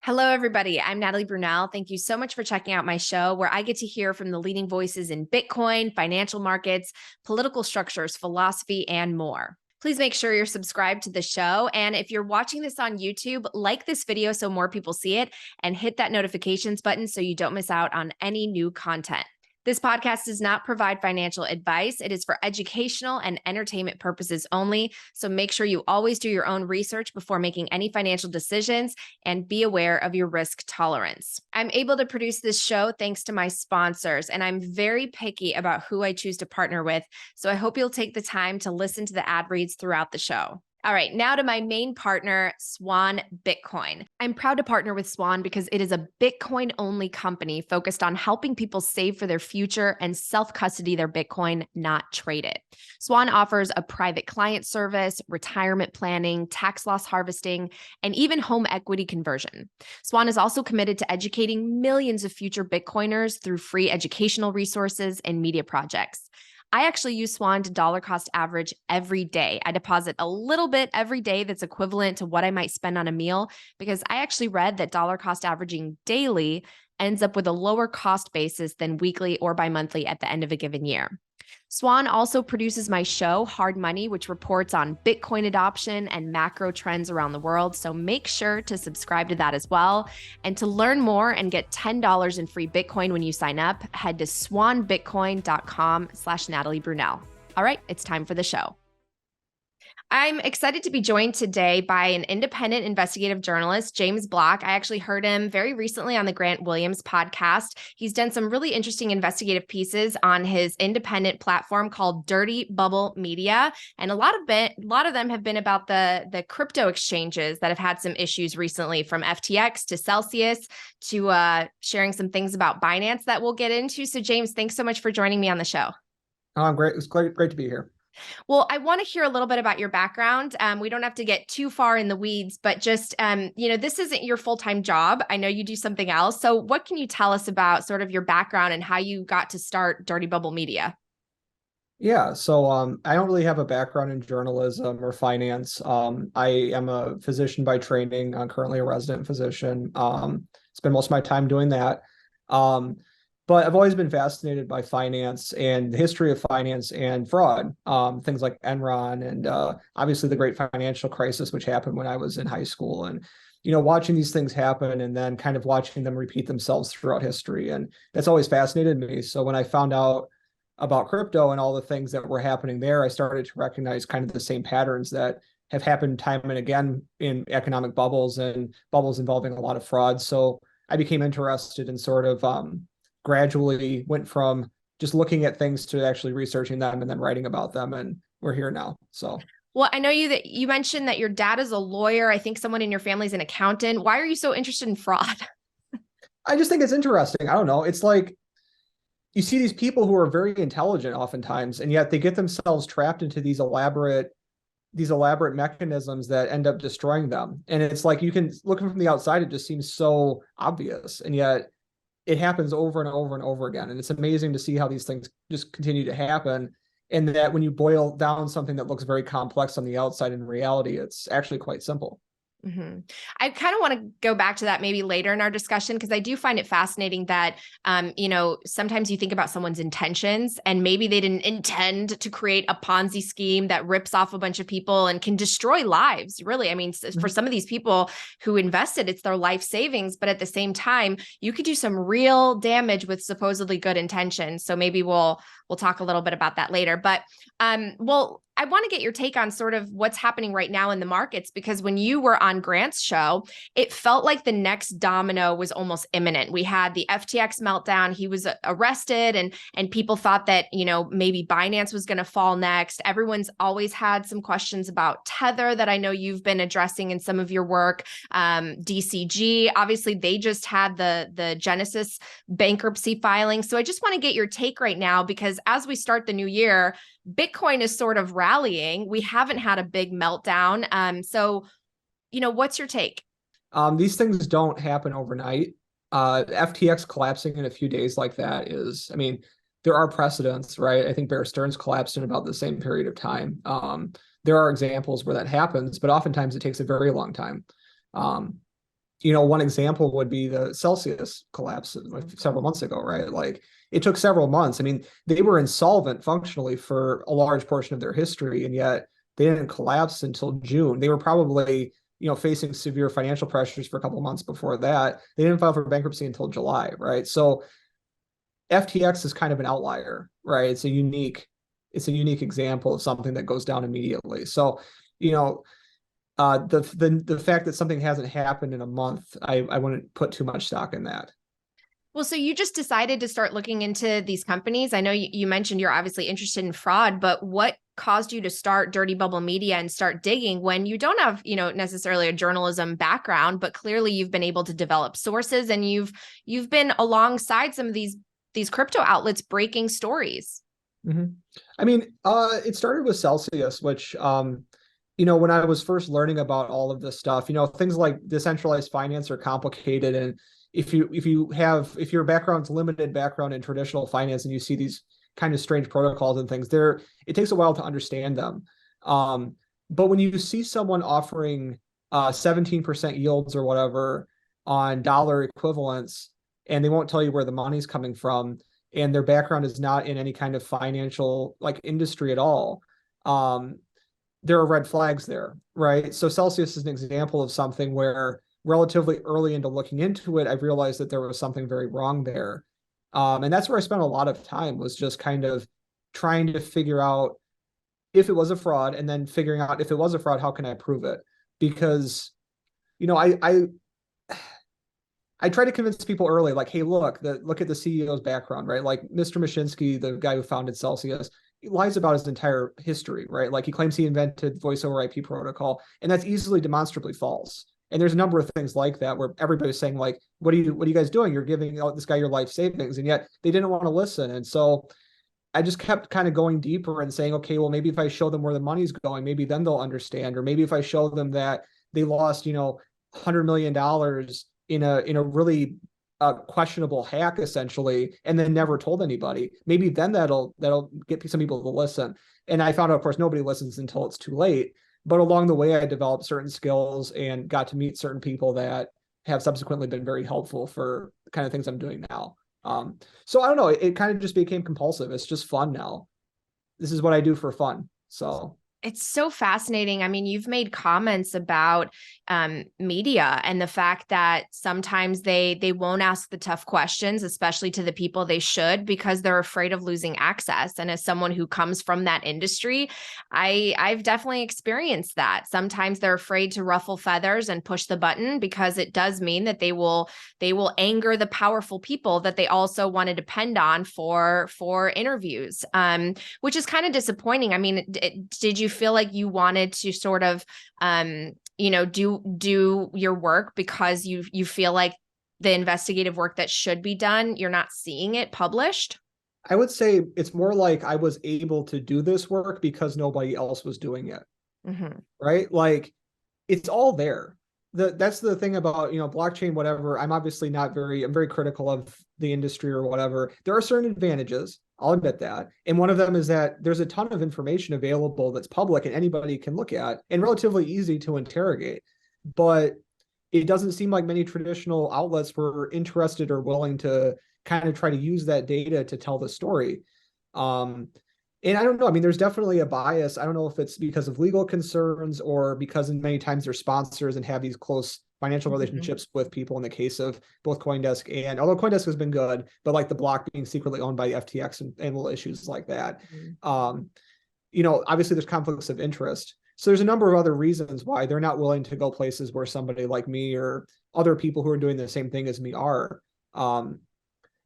Hello, everybody. I'm Natalie Brunell. Thank you so much for checking out my show, where I get to hear from the leading voices in Bitcoin, financial markets, political structures, philosophy, and more. Please make sure you're subscribed to the show. And if you're watching this on YouTube, like this video so more people see it, and hit that notifications button so you don't miss out on any new content. This podcast does not provide financial advice. It is for educational and entertainment purposes only. So make sure you always do your own research before making any financial decisions and be aware of your risk tolerance. I'm able to produce this show thanks to my sponsors, and I'm very picky about who I choose to partner with. So I hope you'll take the time to listen to the ad reads throughout the show. All right, now to my main partner, Swan Bitcoin. I'm proud to partner with Swan because it is a Bitcoin-only company focused on helping people save for their future and self-custody their Bitcoin, not trade it. Swan offers a private client service, retirement planning, tax loss harvesting, and even home equity conversion. Swan is also committed to educating millions of future Bitcoiners through free educational resources and media projects. I actually use Swan to dollar cost average every day. I deposit a little bit every day that's equivalent to what I might spend on a meal, because I actually read that dollar cost averaging daily ends up with a lower cost basis than weekly or bi-monthly at the end of a given year. Swan also produces my show, Hard Money, which reports on Bitcoin adoption and macro trends around the world. So make sure to subscribe to that as well. And to learn more and get $10 in free Bitcoin when you sign up, head to swanbitcoin.com/Natalie Brunell. All right, it's time for the show. I'm excited to be joined today by an independent investigative journalist, James Block. I actually heard him very recently on the Grant Williams podcast. He's done some really interesting investigative pieces on his independent platform called Dirty Bubble Media. And a lot of them have been about the crypto exchanges that have had some issues recently, from FTX to Celsius to sharing some things about Binance that we'll get into. So James, thanks so much for joining me on the show. Oh, great. It's great to be here. Well, I want to hear a little bit about your background. We don't have to get too far in the weeds, but just, this isn't your full-time job. I know you do something else. So what can you tell us about sort of your background and how you got to start Dirty Bubble Media? Yeah, so I don't really have a background in journalism or finance. I am a physician by training. I'm currently a resident physician. Spend most of my time doing that. But I've always been fascinated by finance and the history of finance and fraud, things like Enron and obviously the great financial crisis, which happened when I was in high school. And, watching these things happen and then kind of watching them repeat themselves throughout history. And that's always fascinated me. So when I found out about crypto and all the things that were happening there, I started to recognize kind of the same patterns that have happened time and again in economic bubbles and bubbles involving a lot of fraud. So I became interested in sort of gradually went from just looking at things to actually researching them and then writing about them. And we're here now. So, well, I know you mentioned that your dad is a lawyer. I think someone in your family is an accountant. Why are you so interested in fraud? I just think it's interesting. I don't know. It's like you see these people who are very intelligent oftentimes, and yet they get themselves trapped into these elaborate mechanisms that end up destroying them. And it's like, you can look from the outside, it just seems so obvious. And yet it happens over and over and over again. And it's amazing to see how these things just continue to happen. And that when you boil down something that looks very complex on the outside, in reality, it's actually quite simple. Mm-hmm. I kind of want to go back to that maybe later in our discussion, because I do find it fascinating that, sometimes you think about someone's intentions and maybe they didn't intend to create a Ponzi scheme that rips off a bunch of people and can destroy lives. Really, I mean, for some of these people who invested, it's their life savings. But at the same time, you could do some real damage with supposedly good intentions. So maybe we'll talk a little bit about that later. But I want to get your take on sort of what's happening right now in the markets, because when you were on Grant's show, it felt like the next domino was almost imminent. We had the FTX meltdown. He was arrested and people thought that, maybe Binance was going to fall next. Everyone's always had some questions about Tether that I know you've been addressing in some of your work. DCG, obviously they just had the Genesis bankruptcy filing. So I just want to get your take right now, because as we start the new year, Bitcoin is sort of rallying. We haven't had a big meltdown. So, what's your take? These things don't happen overnight. FTX collapsing in a few days like that is, there are precedents, right? I think Bear Stearns collapsed in about the same period of time. There are examples where that happens, but oftentimes it takes a very long time. one example would be the Celsius collapse several months ago, right? Like it took several months. I mean, they were insolvent functionally for a large portion of their history, and yet they didn't collapse until June. They were probably, facing severe financial pressures for a couple of months before that. They didn't file for bankruptcy until July, right? So FTX is kind of an outlier, right? It's a unique example of something that goes down immediately. So, the fact that something hasn't happened in a month, I wouldn't put too much stock in that. Well, so you just decided to start looking into these companies. I know you mentioned you're obviously interested in fraud, but what caused you to start Dirty Bubble Media and start digging when you don't have, necessarily a journalism background, but clearly you've been able to develop sources and you've been alongside some of these crypto outlets breaking stories? Mm-hmm. I mean, it started with Celsius, which, when I was first learning about all of this stuff, things like decentralized finance are complicated. And if your background's limited background in traditional finance and you see these kind of strange protocols and things there, it takes a while to understand them. But when you see someone offering 17% yields or whatever on dollar equivalents, and they won't tell you where the money's coming from, and their background is not in any kind of financial like industry at all, there are red flags there, right? So Celsius is an example of something where relatively early into looking into it, I realized that there was something very wrong there. And that's where I spent a lot of time, was just kind of trying to figure out if it was a fraud, and then figuring out if it was a fraud, how can I prove it? Because, I try to convince people early, like, hey, look at the CEO's background, right? Like Mr. Mashinsky, the guy who founded Celsius, he lies about his entire history, right? Like he claims he invented voice over IP protocol, and that's easily demonstrably false. And there's a number of things like that where everybody's saying, like, what are you guys doing? You're giving this guy your life savings, and yet they didn't want to listen. And so I just kept kind of going deeper and saying, okay, well, maybe if I show them where the money's going, maybe then they'll understand. Or maybe if I show them that they lost, $100 million in a really questionable hack, essentially, and then never told anybody, maybe then that'll get some people to listen. And I found out, of course, nobody listens until it's too late. But along the way, I developed certain skills and got to meet certain people that have subsequently been very helpful for the kind of things I'm doing now. So I don't know, it kind of just became compulsive. It's just fun now. This is what I do for fun. So it's so fascinating. I mean, you've made comments about media and the fact that sometimes they won't ask the tough questions, especially to the people they should, because they're afraid of losing access. And as someone who comes from that industry, I've definitely experienced that. Sometimes they're afraid to ruffle feathers and push the button because it does mean that they will anger the powerful people that they also want to depend on for interviews, which is kind of disappointing. I mean, did you feel like you wanted to sort of do your work because you feel like the investigative work that should be done, you're not seeing it published? I would say it's more like I was able to do this work because nobody else was doing it. Mm-hmm. Right? Like it's all there. That's the thing about, blockchain, whatever. I'm very critical of the industry or whatever. There are certain advantages. I'll admit that. And one of them is that there's a ton of information available that's public and anybody can look at and relatively easy to interrogate. But it doesn't seem like many traditional outlets were interested or willing to kind of try to use that data to tell the story. And I don't know. I mean, there's definitely a bias. I don't know if it's because of legal concerns or because many times they're sponsors and have these close financial relationships with people, in the case of both CoinDesk and, although CoinDesk has been good, but like the block being secretly owned by FTX and little issues like that. Obviously there's conflicts of interest. So there's a number of other reasons why they're not willing to go places where somebody like me or other people who are doing the same thing as me are.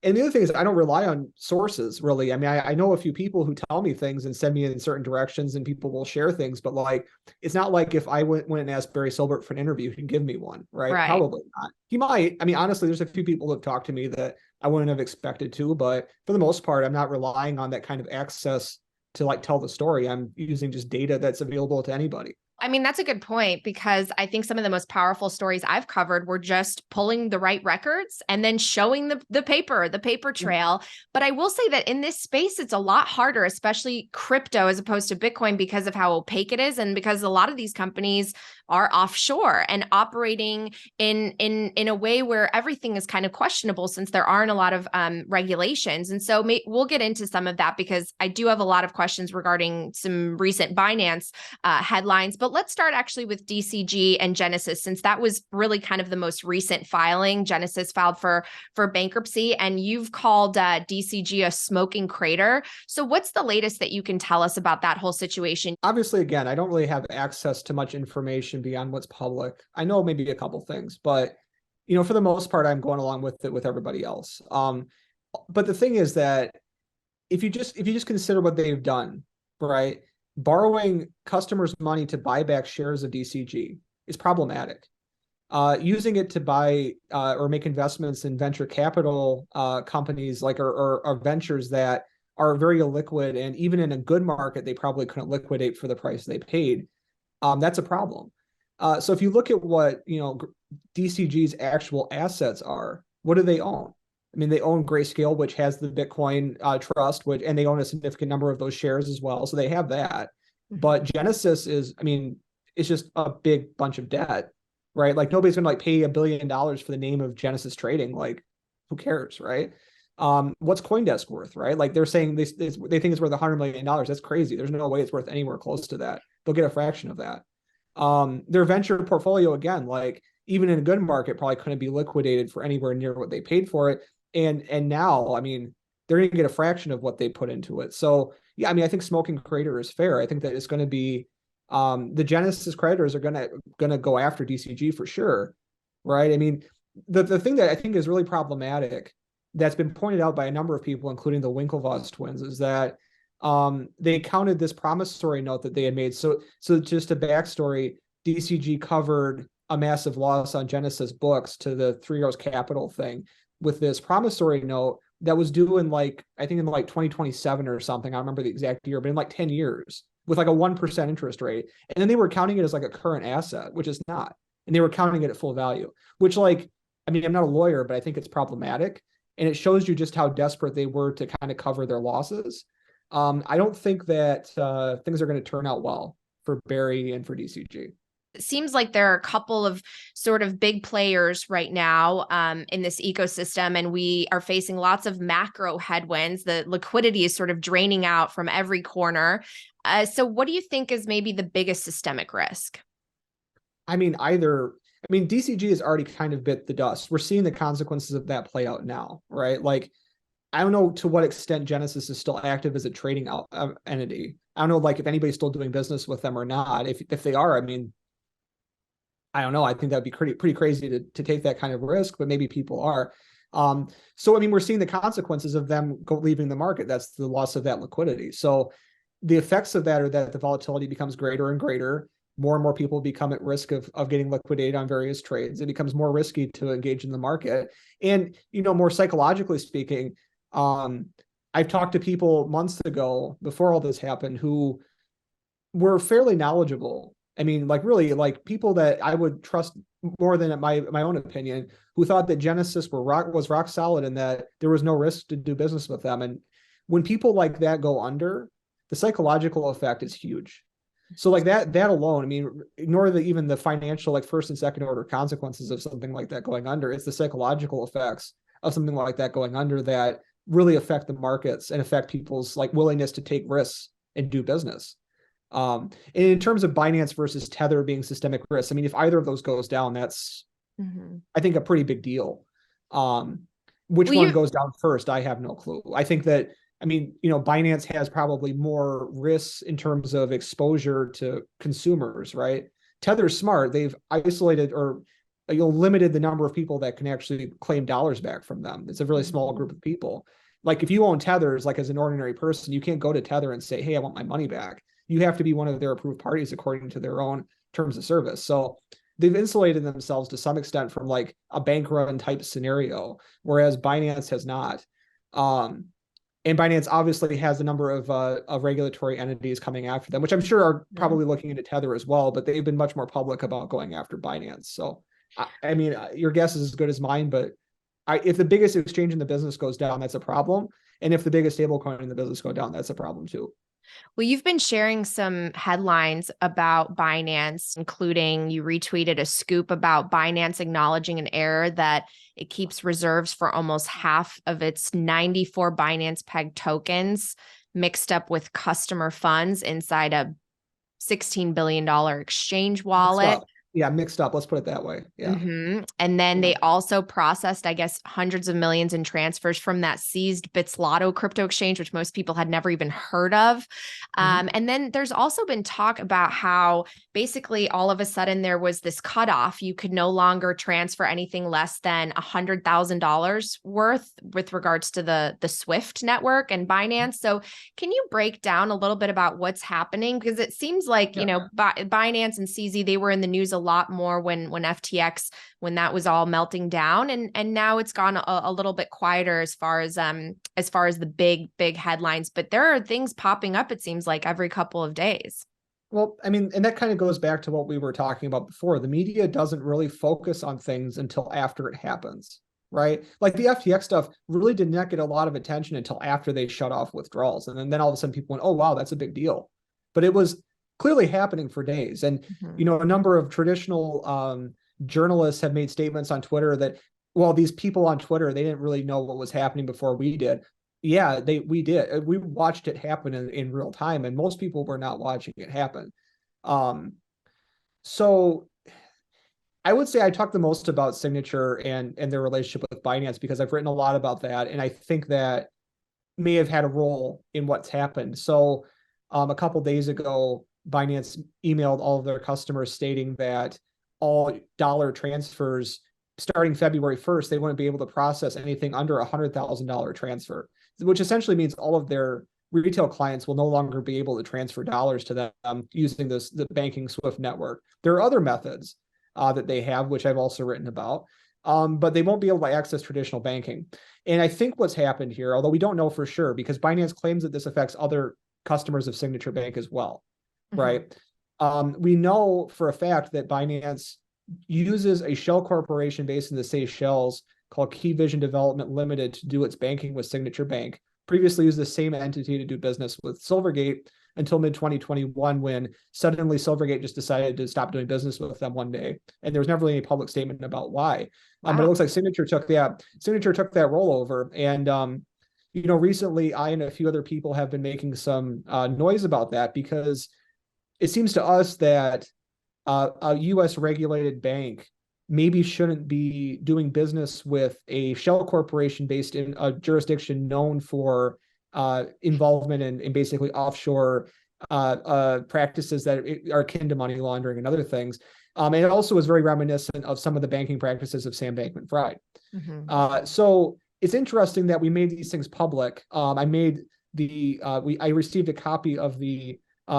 And the other thing is I don't rely on sources, really. I mean, I know a few people who tell me things and send me in certain directions, and people will share things, but like, it's not like if I went and asked Barry Silbert for an interview, he can give me one, right? Probably not. He might. I mean, honestly, there's a few people who have talked to me that I wouldn't have expected to, but for the most part, I'm not relying on that kind of access to like tell the story. I'm using just data that's available to anybody. I mean, that's a good point, because I think some of the most powerful stories I've covered were just pulling the right records and then showing the paper trail. But I will say that in this space, it's a lot harder, especially crypto as opposed to Bitcoin, because of how opaque it is. And because a lot of these companies are offshore and operating in a way where everything is kind of questionable since there aren't a lot of regulations. And so we'll get into some of that because I do have a lot of questions regarding some recent Binance headlines. But let's start actually with DCG and Genesis, since that was really kind of the most recent filing. Genesis filed for bankruptcy, and you've called DCG a smoking crater. So what's the latest that you can tell us about that whole situation? Obviously, again, I don't really have access to much information beyond what's public. I know maybe a couple things, but for the most part, I'm going along with it with everybody else. But the thing is that if you just consider what they've done, right? Borrowing customers' money to buy back shares of DCG is problematic. Using it to buy or make investments in venture capital companies or ventures that are very illiquid, and even in a good market, they probably couldn't liquidate for the price they paid. That's a problem. So if you look at what DCG's actual assets are, what do they own? I mean, they own Grayscale, which has the Bitcoin trust, and they own a significant number of those shares as well. So they have that. But Genesis it's just a big bunch of debt, right? Like nobody's going to pay $1 billion for the name of Genesis Trading. Like, who cares, right? What's CoinDesk worth, right? Like they're saying they think it's worth $100 million. That's crazy. There's no way it's worth anywhere close to that. They'll get a fraction of that. Their venture portfolio, again, like even in a good market, probably couldn't be liquidated for anywhere near what they paid for it. And now, I mean, they're going to get a fraction of what they put into it. So yeah, I mean, I think smoking crater is fair. I think that it's going to be the Genesis creditors are going to go after DCG for sure, right? I mean, the thing that I think is really problematic that's been pointed out by a number of people, including the Winklevoss twins, is that they counted this promissory note that they had made. So just a backstory, DCG covered a massive loss on Genesis books to the Three Arrows Capital thing with this promissory note that was due in I think in 2027 or something. I don't remember the exact year, but in 10 years with a 1% interest rate. And then they were counting it as a current asset, which is not. And they were counting it at full value, which I mean, I'm not a lawyer, but I think it's problematic. And it shows you just how desperate they were to kind of cover their losses. I don't think that things are going to turn out well for Barry and for DCG. It seems like there are a couple of sort of big players right now in this ecosystem, and we are facing lots of macro headwinds. The liquidity is sort of draining out from every corner. So what do you think is maybe the biggest systemic risk? I mean, DCG has already kind of bit the dust. We're seeing the consequences of that play out now, right? I don't know to what extent Genesis is still active as a trading entity. I don't know, if anybody's still doing business with them or not. If they are, I mean, I don't know. I think that'd be pretty crazy to take that kind of risk, but maybe people are. So I mean, we're seeing the consequences of them leaving the market. That's the loss of that liquidity. So the effects of that are that the volatility becomes greater and greater. More and more people become at risk of getting liquidated on various trades. It becomes more risky to engage in the market. And, more psychologically speaking, I've talked to people months ago before all this happened who were fairly knowledgeable. I mean, really, people that I would trust more than my own opinion, who thought that Genesis was rock solid and that there was no risk to do business with them. And when people like that go under, the psychological effect is huge. So that alone, I mean, ignore even the financial first and second order consequences of something like that going under. It's the psychological effects of something like that going under that really affect the markets and affect people's willingness to take risks and do business. And in terms of Binance versus Tether being systemic risk, I mean, if either of those goes down, that's I think a pretty big deal. Which one goes down first, I have no clue. I think that, I mean, Binance has probably more risks in terms of exposure to consumers, right? Tether's smart. They've isolated or limited the number of people that can actually claim dollars back from them. It's a really small group of people. If you own Tethers, as an ordinary person, you can't go to Tether and say, hey, I want my money back. You have to be one of their approved parties according to their own terms of service. So they've insulated themselves to some extent from a bank run type scenario, whereas Binance has not. And Binance obviously has a number of regulatory entities coming after them, which I'm sure are probably looking into Tether as well, but they've been much more public about going after Binance. So, I mean, your guess is as good as mine, but if the biggest exchange in the business goes down, that's a problem. And if the biggest stablecoin in the business go down, that's a problem too. Well, you've been sharing some headlines about Binance, including you retweeted a scoop about Binance acknowledging an error that it keeps reserves for almost half of its 94 Binance pegged tokens mixed up with customer funds inside a $16 billion exchange Mixed wallet. up. Yeah, mixed up. Let's put it that way. Yeah. And then Yeah. they also processed, I guess, hundreds of millions in transfers from that seized Bitslotto crypto exchange, which most people had never even heard of. And then there's also been talk about how basically all of a sudden there was this cutoff. You could no longer transfer anything less than $100,000 worth with regards to the Swift network and Binance. So can you break down a little bit about what's happening? Because it seems like, Yeah. Binance and CZ, they were in the news a lot more when FTX, when that was all melting down, and now it's gone a little bit quieter as far as the big headlines, but there are things popping up, it seems like, every couple of days. Well, I mean, and that kind of goes back to what we were talking about before. The media doesn't really focus on things until after it happens, right? Like the FTX stuff really did not get a lot of attention until after they shut off withdrawals. And then all of a sudden people went, oh, wow, that's a big deal. But it was clearly happening for days. And, a number of traditional journalists have made statements on Twitter that, well, these people on Twitter, they didn't really know what was happening before we did. Yeah, we did. We watched it happen in real time, and most people were not watching it happen. So I would say I talk the most about Signature and their relationship with Binance because I've written a lot about that, and I think that may have had a role in what's happened. So a couple days ago, Binance emailed all of their customers stating that all dollar transfers starting February 1st, they wouldn't be able to process anything under a $100,000 transfer, which essentially means all of their retail clients will no longer be able to transfer dollars to them using the banking Swift network. There are other methods that they have, which I've also written about, but they won't be able to access traditional banking. And I think what's happened here, although we don't know for sure, because Binance claims that this affects other customers of Signature Bank as well, right? We know for a fact that Binance uses a shell corporation based in the Seychelles called Key Vision Development Limited to do its banking with Signature Bank. Previously used the same entity to do business with Silvergate until mid-2021, when suddenly Silvergate just decided to stop doing business with them one day. And there was never really any public statement about why. But it looks like Signature took that rollover. And recently I and a few other people have been making some noise about that, because it seems to us that a U.S. regulated bank maybe shouldn't be doing business with a shell corporation based in a jurisdiction known for involvement in basically offshore practices that are akin to money laundering and other things. And it also is very reminiscent of some of the banking practices of Sam Bankman-Fried. So it's interesting that we made these things public. I received a copy of the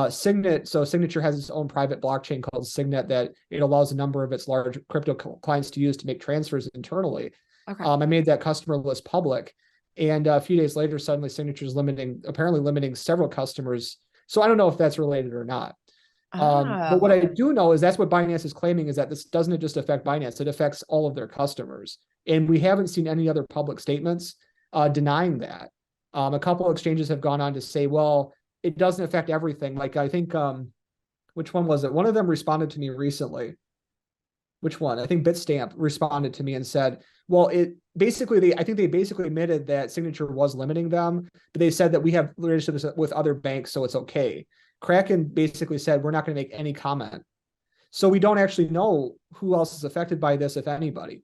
Signet. So Signature has its own private blockchain called Signet that it allows a number of its large crypto clients to use to make transfers internally. I made that customer list public, and a few days later, suddenly Signature is apparently limiting several customers. So I don't know if that's related or not. But what I do know is that's what Binance is claiming, is that this doesn't just affect Binance, it affects all of their customers. And we haven't seen any other public statements denying that. A couple of exchanges have gone on to say, well, it doesn't affect everything. Like, I think, which one was it? One of them responded to me recently. Which one? I think Bitstamp responded to me and said, well, I think they basically admitted that Signature was limiting them, but they said that we have relationships with other banks, so it's okay. Kraken basically said, we're not going to make any comment. So we don't actually know who else is affected by this, if anybody.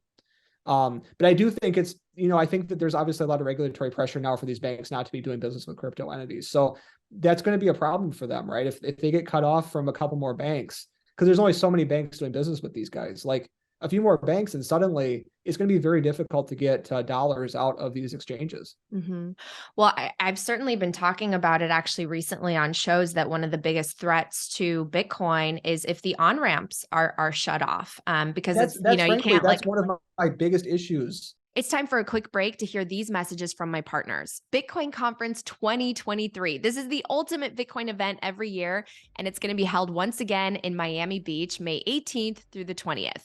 But I do think I think that there's obviously a lot of regulatory pressure now for these banks not to be doing business with crypto entities. So that's going to be a problem for them, right? If they get cut off from a couple more banks, because there's only so many banks doing business with these guys, like a few more banks, and suddenly it's going to be very difficult to get dollars out of these exchanges. Well, I've certainly been talking about it actually recently on shows, that one of the biggest threats to Bitcoin is if the on-ramps are shut off, because you can't, that's one of my biggest issues. It's time for a quick break to hear these messages from my partners. Bitcoin Conference 2023. This is the ultimate Bitcoin event every year, and it's going to be held once again in Miami Beach, May 18th through the 20th.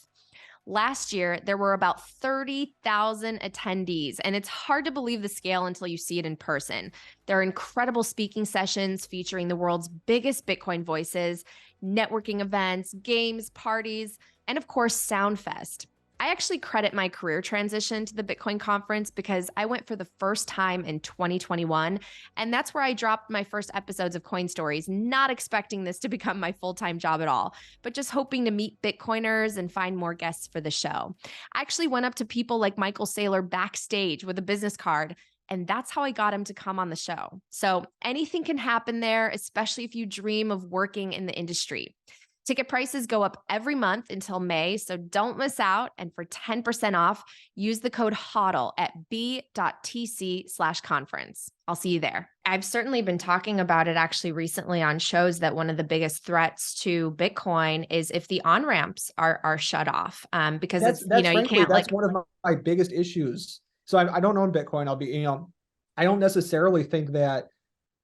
Last year, there were about 30,000 attendees, and it's hard to believe the scale until you see it in person. There are incredible speaking sessions featuring the world's biggest Bitcoin voices, networking events, games, parties, and of course, Soundfest. I actually credit my career transition to the Bitcoin conference because I went for the first time in 2021. And that's where I dropped my first episodes of Coin Stories, not expecting this to become my full-time job at all, but just hoping to meet Bitcoiners and find more guests for the show. I actually went up to people like Michael Saylor backstage with a business card, and that's how I got him to come on the show. So anything can happen there, especially if you dream of working in the industry. Ticket prices go up every month until May, so don't miss out. And for 10% off, use the code HODL at b.tc/conference. I'll see you there. I've certainly been talking about it actually recently on shows that one of the biggest threats to Bitcoin is if the on-ramps are shut off, because That's you frankly, can't that's one of my biggest issues. So I don't own Bitcoin. I don't necessarily think that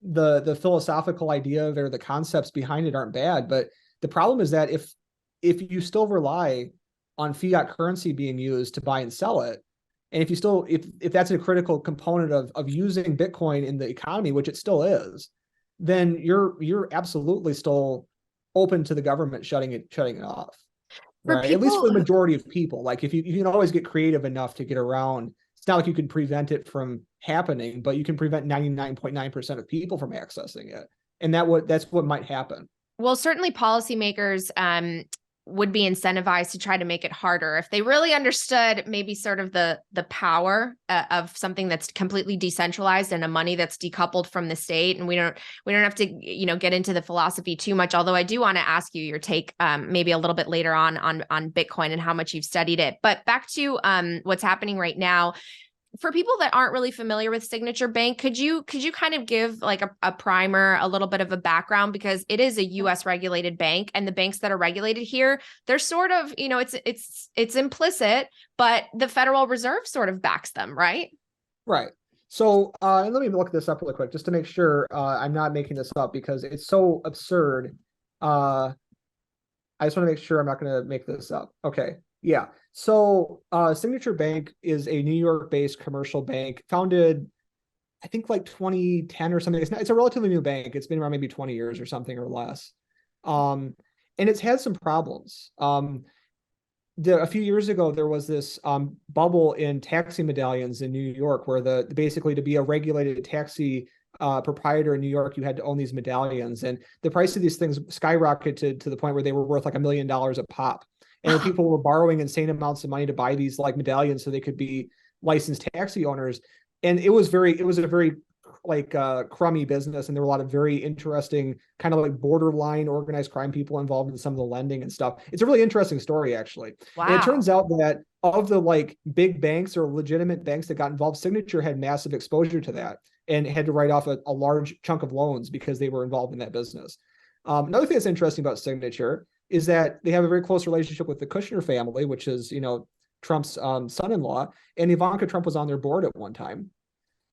the philosophical idea of it or the concepts behind it aren't bad, but the problem is that if you still rely on fiat currency being used to buy and sell it, and if that's a critical component of using Bitcoin in the economy, which it still is, then you're absolutely still open to the government shutting it off, for right? At least for people. the majority of people. Like if you can always get creative enough to get around. It's not like you can prevent it from happening, but you can prevent 99.9% of people from accessing it, and that's what might happen. Well, certainly policymakers would be incentivized to try to make it harder if they really understood maybe sort of the power of something that's completely decentralized and a money that's decoupled from the state. And we don't have to get into the philosophy too much. Although I do want to ask you your take maybe a little bit later on Bitcoin and how much you've studied it. But back to what's happening right now. For people that aren't really familiar with Signature Bank, could you kind of give like a primer, a little bit of a background, because it is a US regulated bank, and the banks that are regulated here, they're sort of, it's implicit, but the Federal Reserve sort of backs them, right? Right. So and let me look this up really quick just to make sure I'm not making this up because it's so absurd. I just want to make sure I'm not going to make this up. Okay. Yeah. So Signature Bank is a New York-based commercial bank founded, I think, like 2010 or something. It's a relatively new bank. It's been around maybe 20 years or something or less. And it's had some problems. A few years ago, there was this bubble in taxi medallions in New York where basically to be a regulated taxi proprietor in New York, you had to own these medallions. And the price of these things skyrocketed to the point where they were worth like $1 million a pop. And people were borrowing insane amounts of money to buy these like medallions so they could be licensed taxi owners. And it was a very like crummy business. And there were a lot of very interesting kind of like borderline organized crime people involved in some of the lending and stuff. It's a really interesting story, actually. Wow. And it turns out that of the like big banks or legitimate banks that got involved, Signature had massive exposure to that and had to write off a large chunk of loans because they were involved in that business. Another thing that's interesting about Signature is that they have a very close relationship with the Kushner family, which is, Trump's son-in-law, and Ivanka Trump was on their board at one time.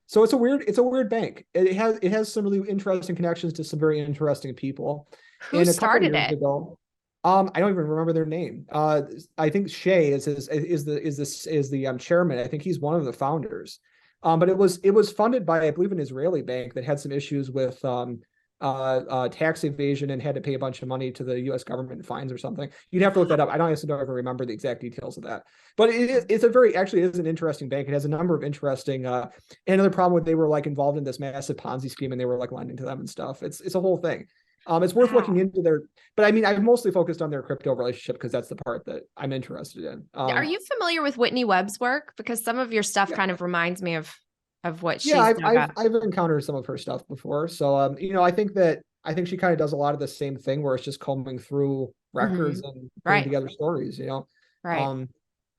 So it's a weird bank. It has some really interesting connections to some very interesting people. Who started it? Ago, I don't even remember their name. I think Shea is the chairman. I think he's one of the founders. But it was funded by, I believe, an Israeli bank that had some issues with tax evasion and had to pay a bunch of money to the U.S. government in fines or something. You'd have to look that up. I don't ever remember the exact details of that. But it's an interesting bank. It has a number of interesting. Another problem with they were like involved in this massive Ponzi scheme and they were like lending to them and stuff. It's a whole thing. It's worth looking into but I mean, I've mostly focused on their crypto relationship because that's the part that I'm interested in. Are you familiar with Whitney Webb's work? Because some of your stuff kind of reminds me of what she's I've encountered some of her stuff before. So I think she kind of does a lot of the same thing where it's just combing through records and putting together stories, Right.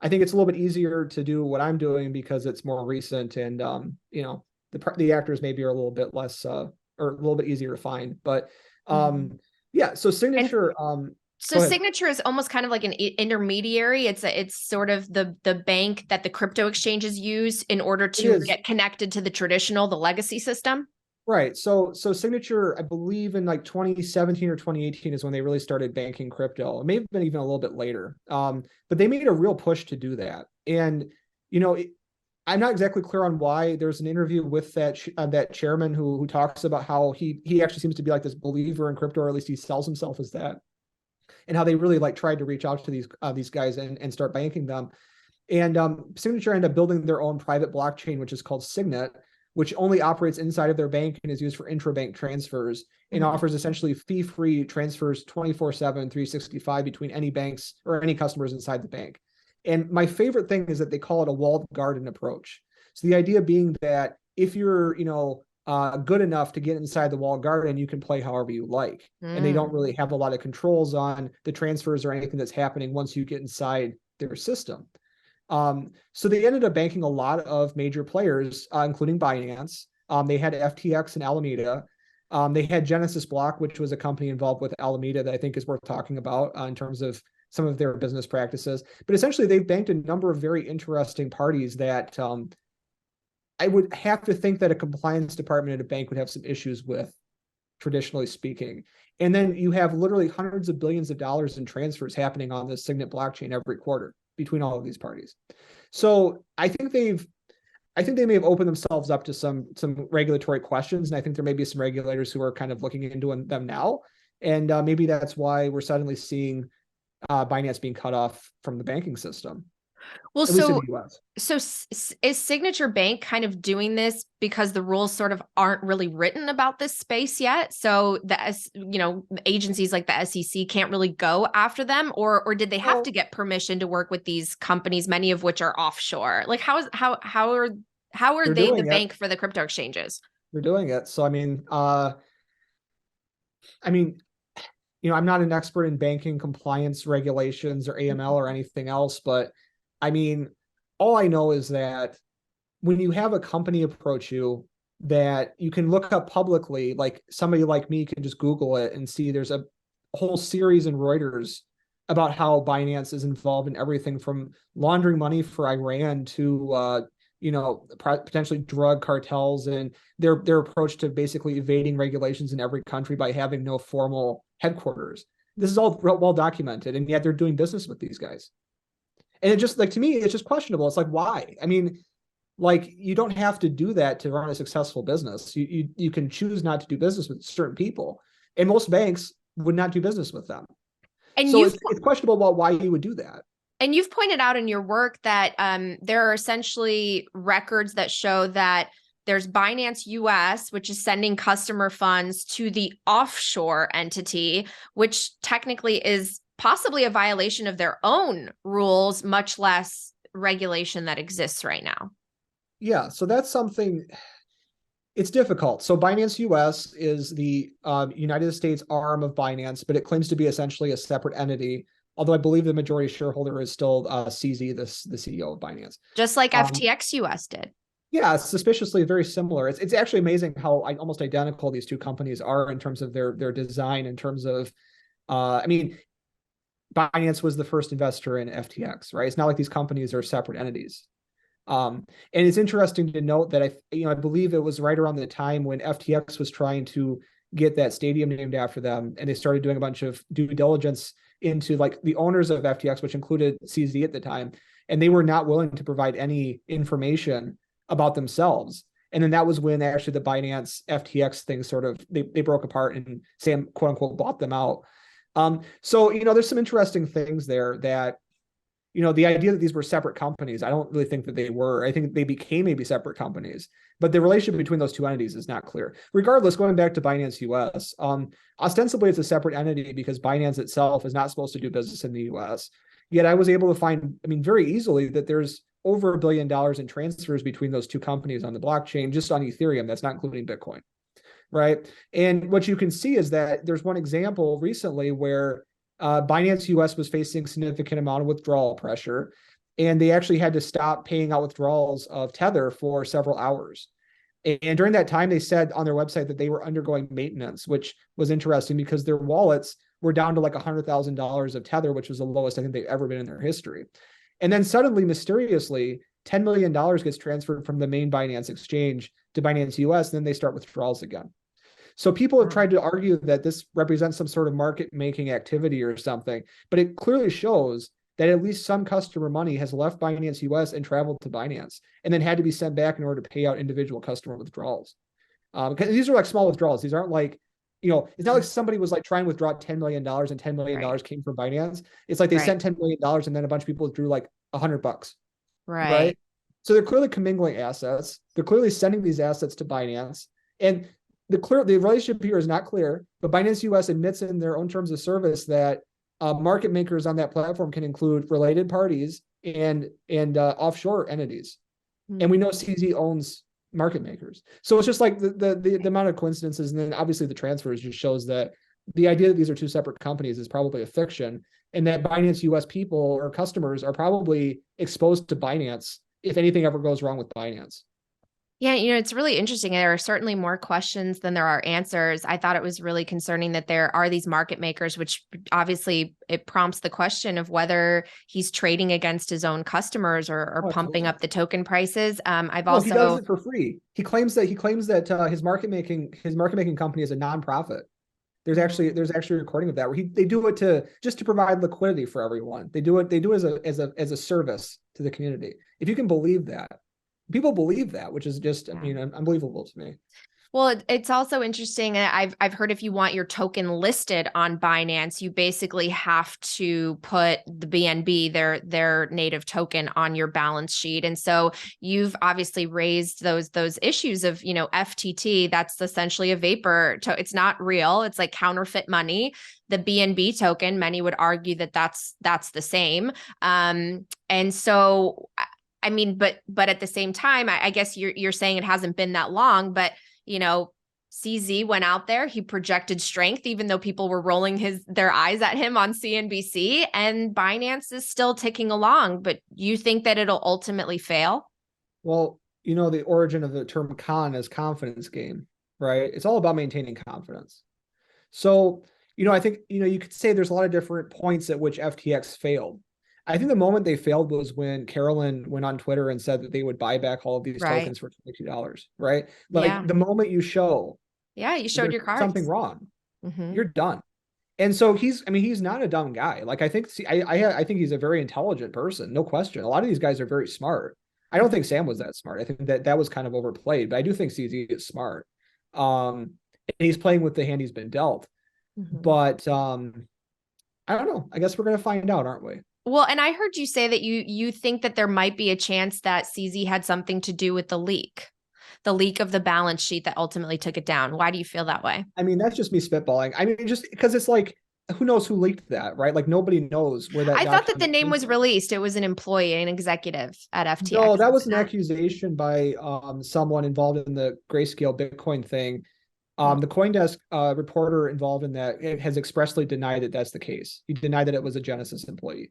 I think it's a little bit easier to do what I'm doing because it's more recent and the actors maybe are a little bit less or a little bit easier to find. But so Signature So Signature is almost kind of like an intermediary. It's sort of the bank that the crypto exchanges use in order to get connected to the legacy system. Right. So Signature, I believe in like 2017 or 2018 is when they really started banking crypto. It may have been even a little bit later. But they made a real push to do that. And, you know, I'm not exactly clear on why. There's an interview with that chairman who talks about how he actually seems to be like this believer in crypto, or at least he sells himself as that, and how they really like tried to reach out to these guys and start banking them. And Signature ended up building their own private blockchain, which is called Signet, which only operates inside of their bank and is used for intrabank transfers, and offers essentially fee-free transfers 24/7, 365 between any banks or any customers inside the bank. And my favorite thing is that they call it a walled garden approach. So the idea being that if you're, good enough to get inside the walled garden, you can play however you like. And they don't really have a lot of controls on the transfers or anything that's happening once you get inside their system. So they ended up banking a lot of major players, including Binance. They had FTX and Alameda. They had Genesis Block, which was a company involved with Alameda that I think is worth talking about in terms of some of their business practices. But essentially, they've banked a number of very interesting parties that I would have to think that a compliance department at a bank would have some issues with, traditionally speaking. And then you have literally hundreds of billions of dollars in transfers happening on the Signet blockchain every quarter between all of these parties. So I think they may have opened themselves up to some regulatory questions, and I think there may be some regulators who are kind of looking into them now, and maybe that's why we're suddenly seeing Binance being cut off from the banking system. Well, at least in the US. So is Signature Bank kind of doing this because the rules sort of aren't really written about this space yet? So agencies like the SEC can't really go after them, or did they have to get permission to work with these companies, many of which are offshore? Like how are they the bank for the crypto exchanges? They're doing it. So I'm not an expert in banking compliance regulations or AML or anything else, but I mean, all I know is that when you have a company approach you that you can look up publicly, like somebody like me can just Google it and see there's a whole series in Reuters about how Binance is involved in everything from laundering money for Iran to potentially drug cartels, and their approach to basically evading regulations in every country by having no formal headquarters. This is all well documented, and yet they're doing business with these guys. And it just, like, to me, it's just questionable. It's like, why? I mean, like, you don't have to do that to run a successful business. You can choose not to do business with certain people, and most banks would not do business with them. And so it's questionable about why you would do that. And you've pointed out in your work that there are essentially records that show that there's Binance US, which is sending customer funds to the offshore entity, which technically is possibly a violation of their own rules, much less regulation that exists right now. Yeah, so that's something, it's difficult. So Binance US is the United States arm of Binance, but it claims to be essentially a separate entity, although I believe the majority shareholder is still CZ, the CEO of Binance. Just like FTX US did. Yeah, suspiciously very similar. It's actually amazing how almost identical these two companies are in terms of their design, in terms of, Binance was the first investor in FTX, right? It's not like these companies are separate entities. And it's interesting to note that I believe it was right around the time when FTX was trying to get that stadium named after them, and they started doing a bunch of due diligence into like the owners of FTX, which included CZ at the time, and they were not willing to provide any information about themselves. And then that was when actually the Binance FTX thing sort of, they broke apart and Sam, quote unquote, bought them out. So, there's some interesting things there that, the idea that these were separate companies, I don't really think that they were. I think they became maybe separate companies, but the relationship between those two entities is not clear. Regardless, going back to Binance US, ostensibly it's a separate entity because Binance itself is not supposed to do business in the US. Yet I was able to find, very easily, that there's over $1 billion in transfers between those two companies on the blockchain, just on Ethereum. That's not including Bitcoin, right? And what you can see is that there's one example recently where Binance US was facing significant amount of withdrawal pressure, and they actually had to stop paying out withdrawals of Tether for several hours. And during that time, they said on their website that they were undergoing maintenance, which was interesting because their wallets were down to like $100,000 of Tether, which was the lowest I think they've ever been in their history. And then suddenly, mysteriously, $10 million gets transferred from the main Binance exchange to Binance US, and then they start withdrawals again. So people have tried to argue that this represents some sort of market making activity or something, but it clearly shows that at least some customer money has left Binance US and traveled to Binance and then had to be sent back in order to pay out individual customer withdrawals. Because these are like small withdrawals. These aren't like, it's not like somebody was like trying to withdraw $10 million and $10 million came from Binance. It's like they sent $10 million and then a bunch of people withdrew like $100. Right. So they're clearly commingling assets. They're clearly sending these assets to Binance. And the relationship here is not clear, but Binance US admits in their own terms of service that market makers on that platform can include related parties and offshore entities. Mm-hmm. And we know CZ owns market makers. So it's just like the amount of coincidences. And then obviously the transfers just shows that the idea that these are two separate companies is probably a fiction, and that Binance US people or customers are probably exposed to Binance if anything ever goes wrong with Binance. Yeah, it's really interesting. There are certainly more questions than there are answers. I thought it was really concerning that there are these market makers, which obviously it prompts the question of whether he's trading against his own customers or pumping up the token prices. He does it for free. He claims that his market making company is a nonprofit. There's actually a recording of that where they do it just to provide liquidity for everyone. They do it as a service to the community. If you can believe that. People believe that, which is just, unbelievable to me. Well, it's also interesting. I've heard if you want your token listed on Binance, you basically have to put the BNB, their native token, on your balance sheet. And so you've obviously raised those issues of, FTT. That's essentially a vapor. It's not real. It's like counterfeit money. The BNB token, many would argue that that's the same. And so, but at the same time, I guess you're saying it hasn't been that long, but CZ went out there, he projected strength, even though people were rolling their eyes at him on CNBC, and Binance is still ticking along. But you think that it'll ultimately fail? Well, the origin of the term con is confidence game, right? It's all about maintaining confidence. So, I think, you could say there's a lot of different points at which FTX failed. I think the moment they failed was when Carolyn went on Twitter and said that they would buy back all of these tokens for $22, right? Like the moment you show, you showed your cards, something wrong, you're done. And so he's not a dumb guy. Like I think he's a very intelligent person, no question. A lot of these guys are very smart. I don't think Sam was that smart. I think that was kind of overplayed, but I do think CZ is smart. And he's playing with the hand he's been dealt. But I don't know. I guess we're gonna find out, aren't we? Well, and I heard you say that you think that there might be a chance that CZ had something to do with the leak of the balance sheet that ultimately took it down. Why do you feel that way? That's just me spitballing. Just because it's like, who knows who leaked that, right? Like nobody knows where that. I thought that the name was released. It was an employee, an executive at FTX. No, that was an accusation by someone involved in the Grayscale Bitcoin thing. The CoinDesk reporter involved in that has expressly denied that that's the case. He denied that it was a Genesis employee.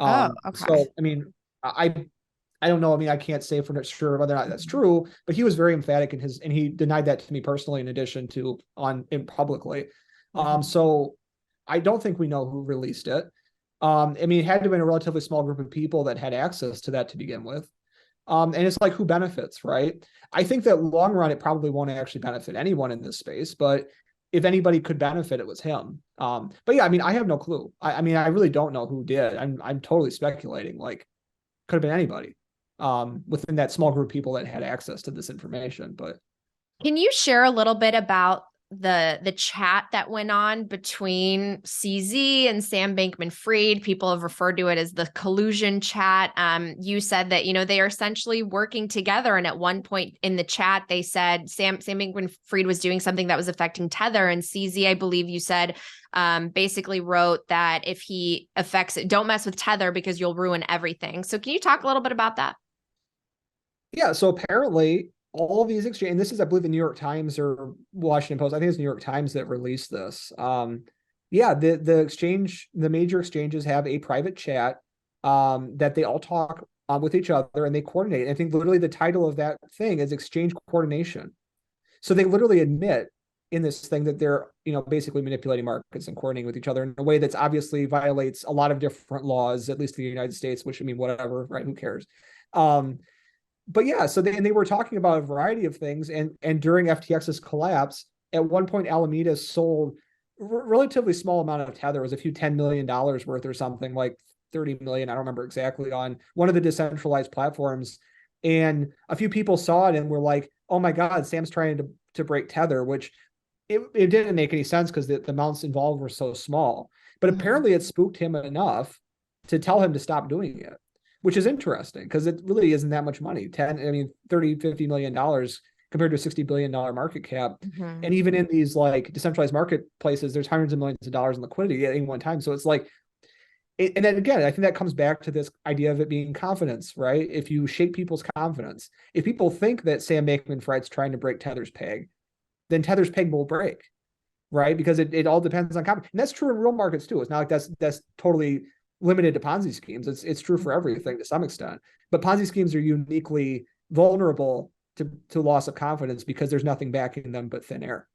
Okay. So, I don't know. I can't say for sure whether or not that's true, but he was very emphatic and he denied that to me personally, in addition to publicly. So I don't think we know who released it. It had to have been a relatively small group of people that had access to that to begin with. And it's like, who benefits, right? I think that long run, it probably won't actually benefit anyone in this space, but if anybody could benefit, it was him. But yeah, I have no clue. I really don't know who did. I'm totally speculating. Like, could have been anybody within that small group of people that had access to this information. But can you share a little bit about the chat that went on between CZ and Sam Bankman-Fried? People have referred to it as the collusion chat. You said that, they are essentially working together. And at one point in the chat, they said Sam Bankman-Fried was doing something that was affecting Tether. And CZ, I believe you said, basically wrote that if he affects it, don't mess with Tether because you'll ruin everything. So can you talk a little bit about that? Yeah. So apparently all of these exchanges, and this is, I believe, the New York Times or Washington Post. I think it's New York Times that released this. The major exchanges have a private chat that they all talk with each other and they coordinate. I think literally the title of that thing is exchange coordination. So they literally admit in this thing that they're, basically manipulating markets and coordinating with each other in a way that's obviously violates a lot of different laws, at least in the United States, which whatever, right? Who cares? But yeah, so they were talking about a variety of things, and during FTX's collapse, at one point Alameda sold a relatively small amount of Tether. It was a few $10 million worth or something, like 30 million, I don't remember exactly, on one of the decentralized platforms. And a few people saw it and were like, oh my God, Sam's trying to break Tether, which it didn't make any sense because the amounts involved were so small. But apparently it spooked him enough to tell him to stop doing it, which is interesting because it really isn't that much money. 30, $50 million compared to a $60 billion market cap. And even in these like decentralized marketplaces, there's hundreds of millions of dollars in liquidity at any one time. So it's like, and then again, I think that comes back to this idea of it being confidence, right? If you shake people's confidence, if people think that Sam Bankman-Fried's trying to break Tether's peg, then Tether's peg will break, right? Because it all depends on confidence. And that's true in real markets too. It's not like that's totally limited to Ponzi schemes. It's true for everything to some extent. But Ponzi schemes are uniquely vulnerable to loss of confidence because there's nothing backing them but thin air.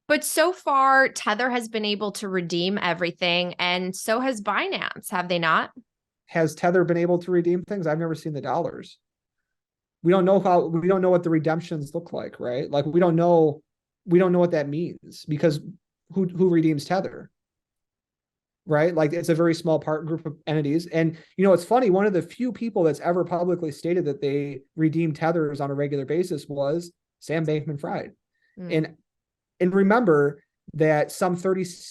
But so far, Tether has been able to redeem everything, and so has Binance, have they not? Has Tether been able to redeem things? I've never seen the dollars. We don't know what the redemptions look like, right? Like we don't know what that means because who redeems Tether? Right? Like it's a very small group of entities. And it's funny, one of the few people that's ever publicly stated that they redeem Tethers on a regular basis was Sam Bankman-Fried. And remember that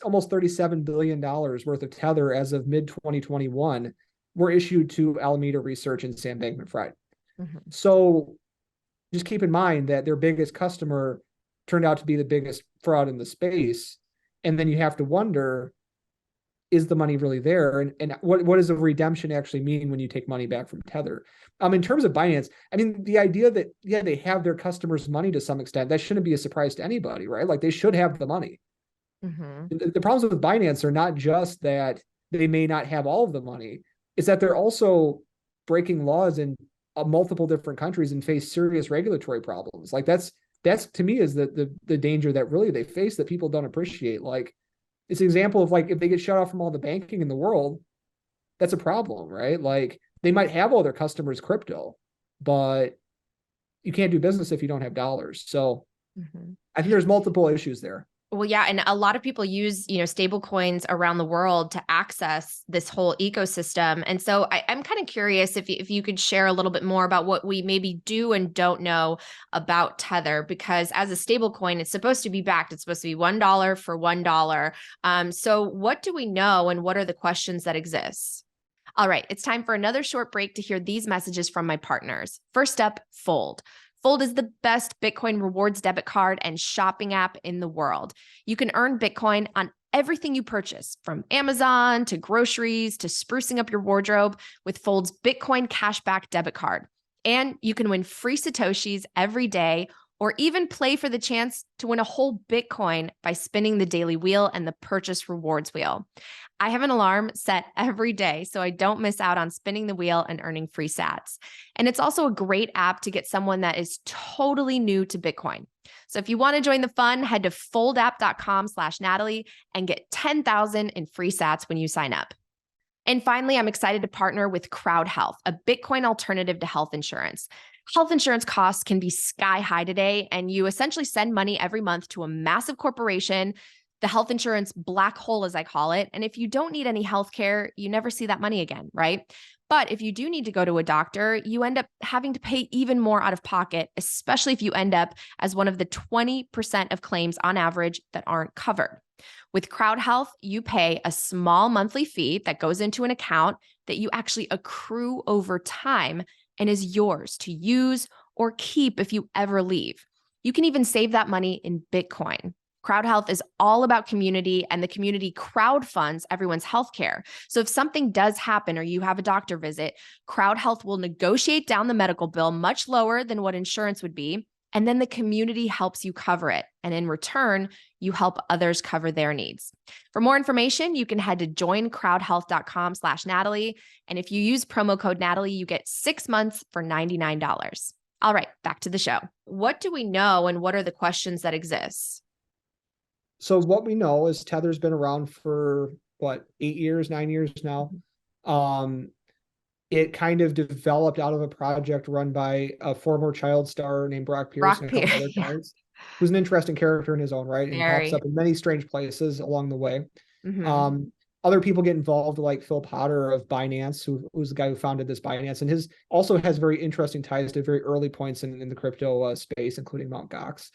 almost $37 billion worth of Tether as of mid 2021 were issued to Alameda Research and Sam Bankman-Fried. So just keep in mind that their biggest customer turned out to be the biggest fraud in the space. And then you have to wonder, is the money really there? And what does a redemption actually mean when you take money back from Tether? In terms of Binance, the idea that, yeah, they have their customers' money to some extent, that shouldn't be a surprise to anybody, right? Like they should have the money. The problems with Binance are not just that they may not have all of the money, it's that they're also breaking laws in multiple different countries and face serious regulatory problems. Like that's to me is the danger that really they face that people don't appreciate. Like it's an example of like if they get shut off from all the banking in the world, that's a problem, right? Like they might have all their customers crypto, but you can't do business if you don't have dollars. So I think there's multiple issues there. Well, yeah. And a lot of people use, stable coins around the world to access this whole ecosystem. And so I'm kind of curious if you could share a little bit more about what we maybe do and don't know about Tether, because as a stable coin, it's supposed to be backed. It's supposed to be $1 for $1. So what do we know and what are the questions that exist? All right, it's time for another short break to hear these messages from my partners. First up, Fold. Fold is the best Bitcoin rewards debit card and shopping app in the world. You can earn Bitcoin on everything you purchase, from Amazon to groceries to sprucing up your wardrobe with Fold's Bitcoin cashback debit card. And you can win free Satoshis every day or even play for the chance to win a whole Bitcoin by spinning the daily wheel and the purchase rewards wheel. I have an alarm set every day so I don't miss out on spinning the wheel and earning free sats. And it's also a great app to get someone that is totally new to Bitcoin. So if you want to join the fun, head to foldapp.com/Natalie and get 10,000 in free sats when you sign up. And finally, I'm excited to partner with CrowdHealth, a Bitcoin alternative to health insurance. Health insurance costs can be sky high today, and you essentially send money every month to a massive corporation, the health insurance black hole, as I call it. And if you don't need any health care, you never see that money again, right? But if you do need to go to a doctor, you end up having to pay even more out of pocket, especially if you end up as one of the 20% of claims on average that aren't covered. With CrowdHealth, you pay a small monthly fee that goes into an account that you actually accrue over time and is yours to use or keep if you ever leave. You can even save that money in Bitcoin. CrowdHealth is all about community, and the community crowdfunds everyone's healthcare. So if something does happen or you have a doctor visit, CrowdHealth will negotiate down the medical bill much lower than what insurance would be, and then the community helps you cover it. And in return, you help others cover their needs. For more information, you can head to joincrowdhealth.com/Natalie. And if you use promo code Natalie, you get 6 months for $99. All right, back to the show. What do we know and what are the questions that exist? So what we know is Tether's been around for 8 years, 9 years now. it kind of developed out of a project run by a former child star named Brock Pierce Brock and a couple Pierce. other Yeah, guys, who's an interesting character in his own right and pops very. up in many strange places along the way. Mm-hmm. Um, Other people get involved, like Phil Potter of Binance, who's the guy who founded this Binance, and his also has very interesting ties to very early points in the crypto space, including Mt. Gox.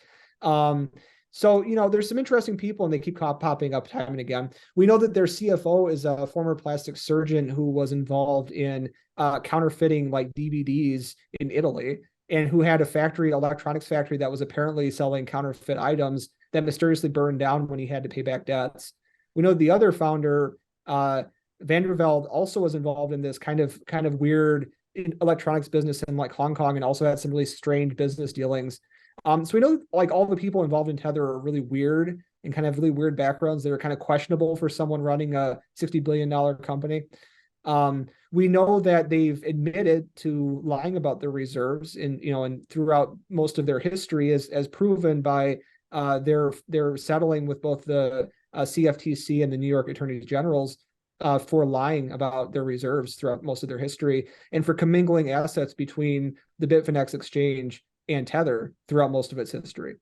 So, there's some interesting people and they keep popping up time and again. We know that their CFO is a former plastic surgeon who was involved in counterfeiting like DVDs in Italy and who had a factory, electronics factory that was apparently selling counterfeit items that mysteriously burned down when he had to pay back debts. We know the other founder, Vandervelde, also was involved in this kind of weird electronics business in like Hong Kong and also had some really strange business dealings. So we know like all the people involved in Tether are really weird and kind of really weird backgrounds that are kind of questionable for someone running a $60 billion company. We know that they've admitted to lying about their reserves and throughout most of their history as proven by their settling with both the CFTC and the New York Attorney Generals for lying about their reserves throughout most of their history and for commingling assets between the Bitfinex exchange and Tether throughout most of its history.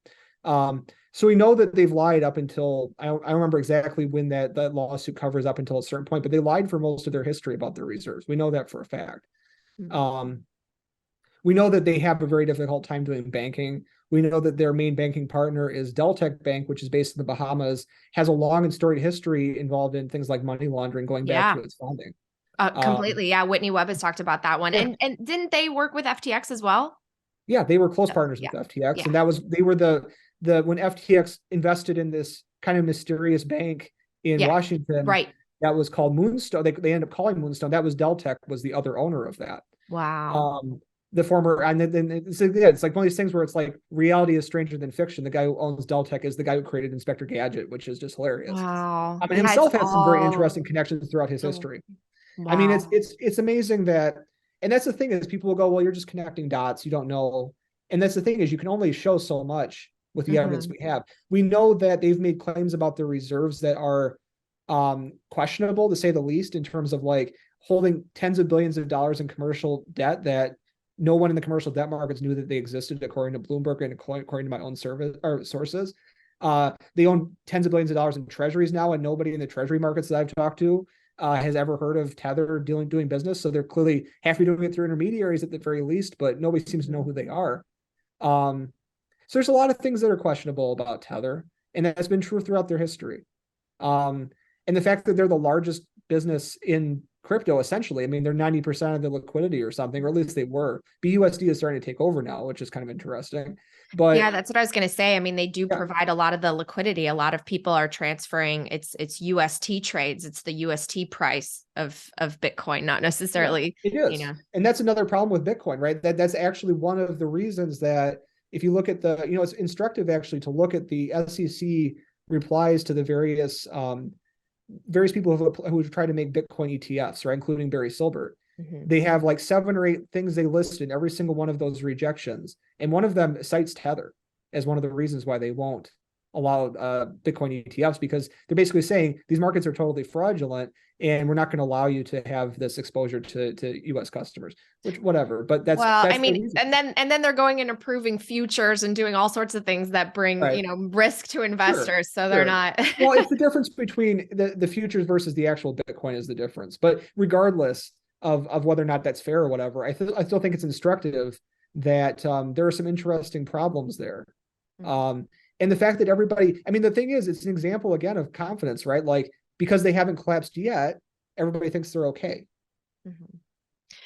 So we know that they've lied up until, I don't remember exactly when that lawsuit covers up until a certain point, but they lied for most of their history about their reserves. We know that for a fact. Mm-hmm. We know that they have a very difficult time doing banking. We know that their main banking partner is Deltec Bank, which is based in the Bahamas, has a long and storied history involved in things like money laundering going back to its founding. Completely. Yeah. Whitney Webb has talked about that one. Yeah. And didn't they work with FTX as well? Yeah, they were close partners with FTX. Yeah. And they were the when FTX invested in this kind of mysterious bank in Washington, right, that was called Moonstone. They ended up calling Moonstone. That was Deltec was the other owner of that. Wow. The former, and then it's like one of these things where it's like reality is stranger than fiction. The guy who owns Deltec is the guy who created Inspector Gadget, which is just hilarious. Wow. I mean, himself has some very interesting connections throughout his history. Wow. I mean, it's amazing that, and that's the thing is people will go, well, you're just connecting dots. You don't know. And that's the thing is you can only show so much with the evidence we have. We know that they've made claims about their reserves that are questionable, to say the least, in terms of like holding tens of billions of dollars in commercial debt that no one in the commercial debt markets knew that they existed, according to Bloomberg and according to my own sources. They own tens of billions of dollars in treasuries now, and nobody in the treasury markets that I've talked to has ever heard of Tether doing business. So they're clearly have to be doing it through intermediaries at the very least, but nobody seems to know who they are. So there's a lot of things that are questionable about Tether, and that's been true throughout their history. And the fact that they're the largest business in crypto, essentially, I mean, they're 90% of the liquidity or something, or at least they were. BUSD is starting to take over now, which is kind of interesting. But yeah, that's what I was going to say. I mean, they do provide a lot of the liquidity. A lot of people are transferring it's UST trades. It's the UST price of Bitcoin, not necessarily. It is. And that's another problem with Bitcoin, right? That's actually one of the reasons that if you look at it's instructive actually to look at the SEC replies to the various people who have tried to make Bitcoin ETFs, right, including Barry Silbert. Mm-hmm. They have like 7 or 8 things they list in every single one of those rejections. And one of them cites Tether as one of the reasons why they won't allow Bitcoin ETFs, because they're basically saying these markets are totally fraudulent and we're not going to allow you to have this exposure to US customers, which whatever. But that's I mean, and then they're going and approving futures and doing all sorts of things that bring, risk to investors. So they're not. Well, it's the difference between the futures versus the actual Bitcoin is the difference. But regardless of whether or not that's fair or whatever, I still think it's instructive that there are some interesting problems there. Mm-hmm. And the fact that everybody, I mean, the thing is, it's an example again of confidence, right? Like, because they haven't collapsed yet, everybody thinks they're okay. Mm-hmm.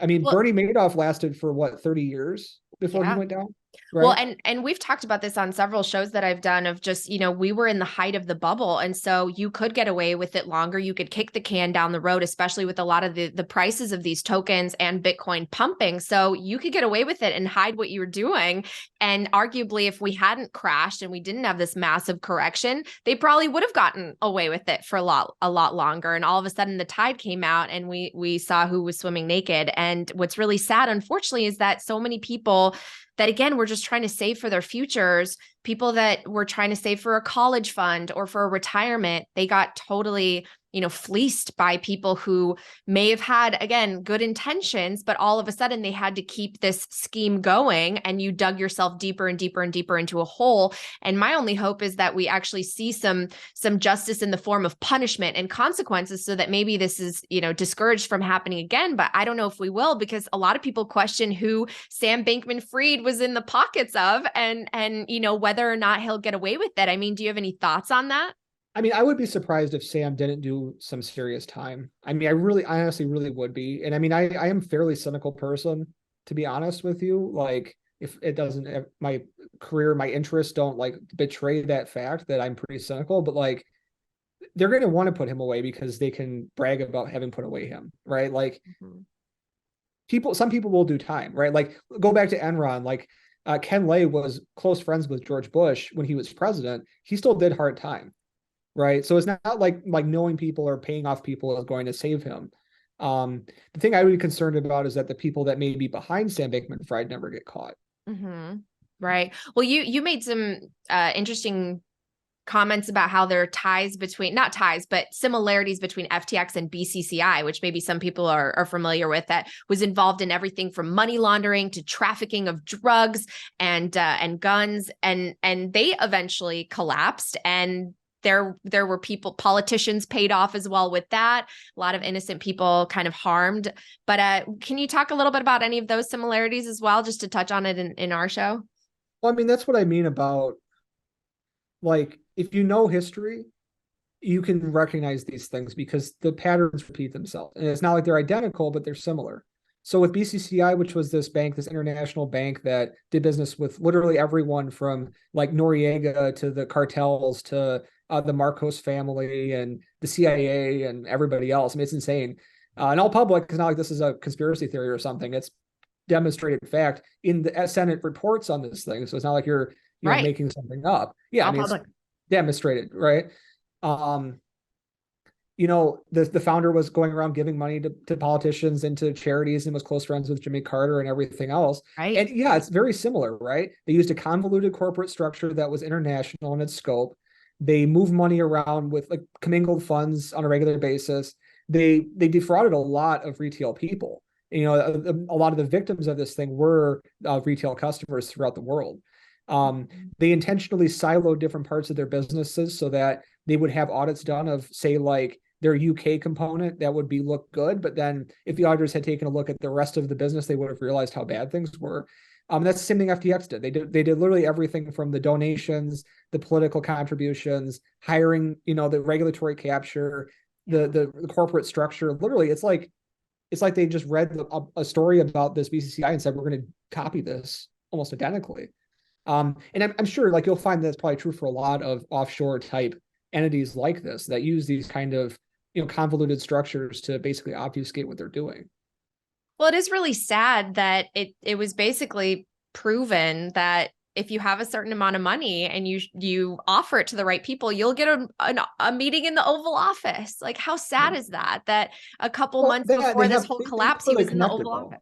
I mean, Bernie Madoff lasted for what, 30 years before he went down? Right? Well, and we've talked about this on several shows that I've done of just, we were in the height of the bubble. And so you could get away with it longer. You could kick the can down the road, especially with a lot of the prices of these tokens and Bitcoin pumping. So you could get away with it and hide what you were doing. And arguably, if we hadn't crashed and we didn't have this massive correction, they probably would have gotten away with it for a lot longer. And all of a sudden the tide came out and we saw who was swimming naked. And what's really sad, unfortunately, is that so many people that, again, were just trying to save for their futures, people that were trying to save for a college fund or for a retirement, they got totally, fleeced by people who may have had, again, good intentions, but all of a sudden they had to keep this scheme going, and you dug yourself deeper and deeper and deeper into a hole. And my only hope is that we actually see some justice in the form of punishment and consequences, so that maybe this is, discouraged from happening again. But I don't know if we will, because a lot of people question who Sam Bankman-Fried was in the pockets of, and whether or not he'll get away with it. I mean, do you have any thoughts on that? I mean, I would be surprised if Sam didn't do some serious time. I mean, I honestly really would be. And I mean, I am a fairly cynical person, to be honest with you. Like, if it doesn't, if my career, my interests don't like betray that fact that I'm pretty cynical, but like, they're going to want to put him away because they can brag about having put away him, right? Like, some people will do time, right? Like, go back to Enron, like, Ken Lay was close friends with George Bush when he was president. He still did hard time, right? So it's not like knowing people or paying off people is going to save him. The thing I would be concerned about is that the people that may be behind Sam Bankman-Fried never get caught. Right. Well, you made some interesting comments about how there are not ties, but similarities between FTX and BCCI, which maybe some people are familiar with, that was involved in everything from money laundering to trafficking of drugs and guns. And they eventually collapsed, and there were politicians paid off as well with that. A lot of innocent people kind of harmed. But can you talk a little bit about any of those similarities as well, just to touch on it in our show? Well, I mean, that's what I mean about, like, if you know history, you can recognize these things because the patterns repeat themselves. And it's not like they're identical, but they're similar. So with BCCI, which was this international bank that did business with literally everyone from like Noriega to the cartels to the Marcos family and the CIA and everybody else. I mean, it's insane. And all public, it's not like this is a conspiracy theory or something. It's demonstrated fact in the Senate reports on this thing. So it's not like you're right. making something up. Yeah, all I mean, public. It's demonstrated, right? The founder was going around giving money to politicians and to charities and was close friends with Jimmy Carter and everything else. Right. And yeah, it's very similar, right? They used a convoluted corporate structure that was international in its scope. They moved money around with like commingled funds on a regular basis. They defrauded a lot of retail people. A lot of the victims of this thing were retail customers throughout the world. They intentionally siloed different parts of their businesses so that they would have audits done of, say, like their UK component that would look good. But then if the auditors had taken a look at the rest of the business, they would have realized how bad things were. That's the same thing FTX did. They did literally everything from the donations, the political contributions, hiring, the regulatory capture, the corporate structure. Literally, it's like they just read a story about this BCCI and said, we're going to copy this almost identically. And I'm sure like you'll find that's probably true for a lot of offshore type entities like this that use these kind of, convoluted structures to basically obfuscate what they're doing. Well, it is really sad that it was basically proven that if you have a certain amount of money and you offer it to the right people, you'll get a meeting in the Oval Office. Like, how sad is that? That a couple months before this whole collapse, he was in the Oval Office.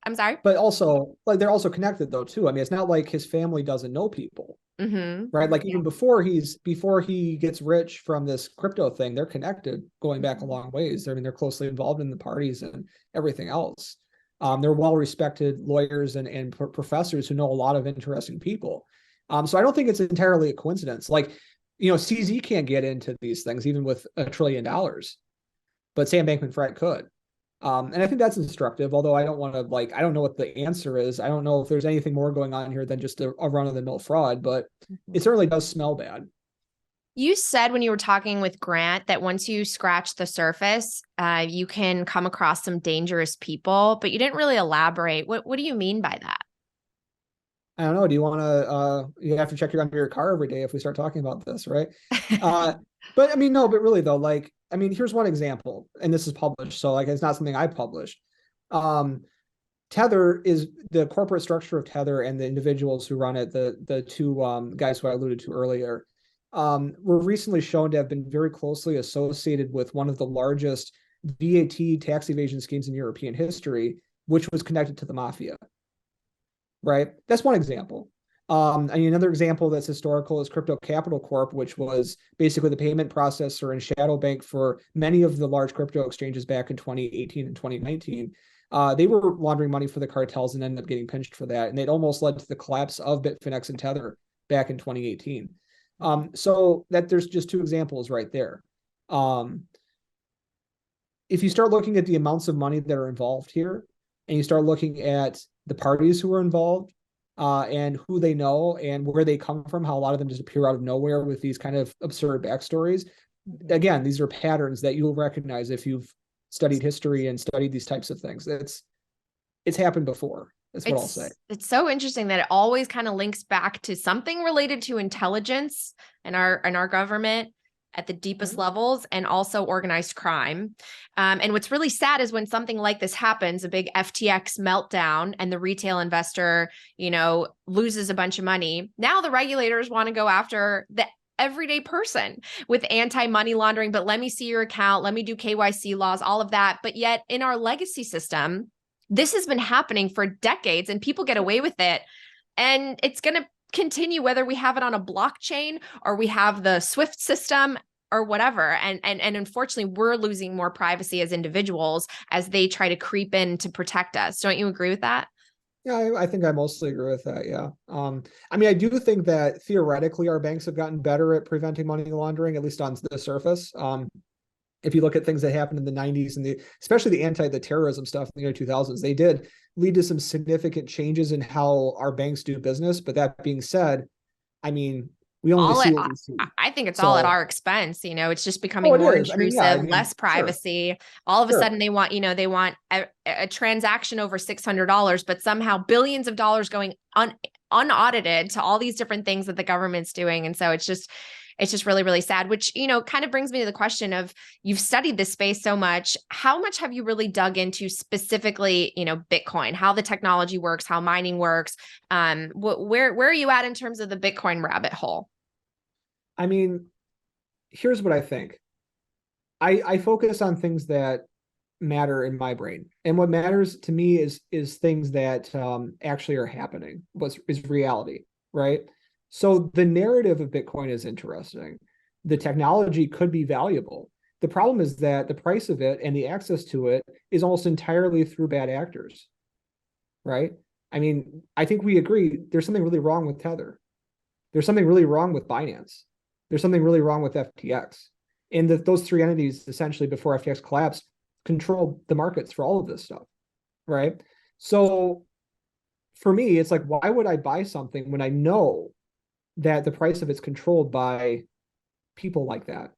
I'm sorry? But also, like, they're also connected though, too. I mean, it's not like his family doesn't know people, right? Like, even before he gets rich from this crypto thing, they're connected going back a long ways. I mean, they're closely involved in the parties and everything else. They're well-respected lawyers and professors who know a lot of interesting people. So I don't think it's entirely a coincidence. Like, CZ can't get into these things even with $1 trillion, but Sam Bankman-Fried could. And I think that's instructive, although I don't want to I don't know what the answer is. I don't know if there's anything more going on here than just a run-of-the-mill fraud, but it certainly does smell bad. You said when you were talking with Grant that once you scratch the surface, you can come across some dangerous people, but you didn't really elaborate. What do you mean by that? I don't know. Do you want to, you have to check under your car every day if we start talking about this, right? But I mean, no, but really though, here's one example, and this is published, so it's not something I published. Tether is the corporate structure of Tether, and the individuals who run it, the two guys who I alluded to earlier, were recently shown to have been very closely associated with one of the largest VAT tax evasion schemes in European history, which was connected to the mafia. Right? That's one example. I mean, another example that's historical is Crypto Capital Corp, which was basically the payment processor and shadow bank for many of the large crypto exchanges back in 2018 and 2019. They were laundering money for the cartels and ended up getting pinched for that. And it almost led to the collapse of Bitfinex and Tether back in 2018. So that there's just two examples right there. If you start looking at the amounts of money that are involved here, and you start looking at the parties who are involved, and who they know and where they come from, how a lot of them just appear out of nowhere with these kind of absurd backstories. Again, these are patterns that you'll recognize if you've studied history and studied these types of things. It's happened before. That's what I'll say. It's so interesting that it always kind of links back to something related to intelligence and our government at the deepest levels, and also organized crime. And what's really sad is when something like this happens, a big FTX meltdown, and the retail investor, loses a bunch of money. Now the regulators want to go after the everyday person with anti-money laundering, but let me see your account, let me do KYC laws, all of that. But yet in our legacy system, this has been happening for decades and people get away with it. And it's going to continue whether we have it on a blockchain or we have the SWIFT system or whatever. And unfortunately, we're losing more privacy as individuals as they try to creep in to protect us. Don't you agree with that? Yeah, I think I mostly agree with that. Yeah. I mean, I do think that theoretically our banks have gotten better at preventing money laundering, at least on the surface. If you look at things that happened in the 90s and especially the terrorism stuff in the early 2000s, they did lead to some significant changes in how our banks do business. But that being said, I mean, we only see what we see. I think it's all at our expense. It's just becoming more intrusive, less privacy. Sure. All of a sudden they want, they want a transaction over $600, but somehow billions of dollars going unaudited to all these different things that the government's doing. And so it's just really, really sad, which, kind of brings me to the question of, you've studied this space so much. How much have you really dug into specifically, Bitcoin, how the technology works, how mining works? Where are you at in terms of the Bitcoin rabbit hole? I mean, here's what I think. I focus on things that matter in my brain. And what matters to me is things that actually are happening, is reality, right? So the narrative of Bitcoin is interesting. The technology could be valuable. The problem is that the price of it and the access to it is almost entirely through bad actors, right? I mean, I think we agree there's something really wrong with Tether. There's something really wrong with Binance. There's something really wrong with FTX. And those three entities, essentially, before FTX collapsed, controlled the markets for all of this stuff, right? So for me, it's like, why would I buy something when I know that the price of it's controlled by people like that,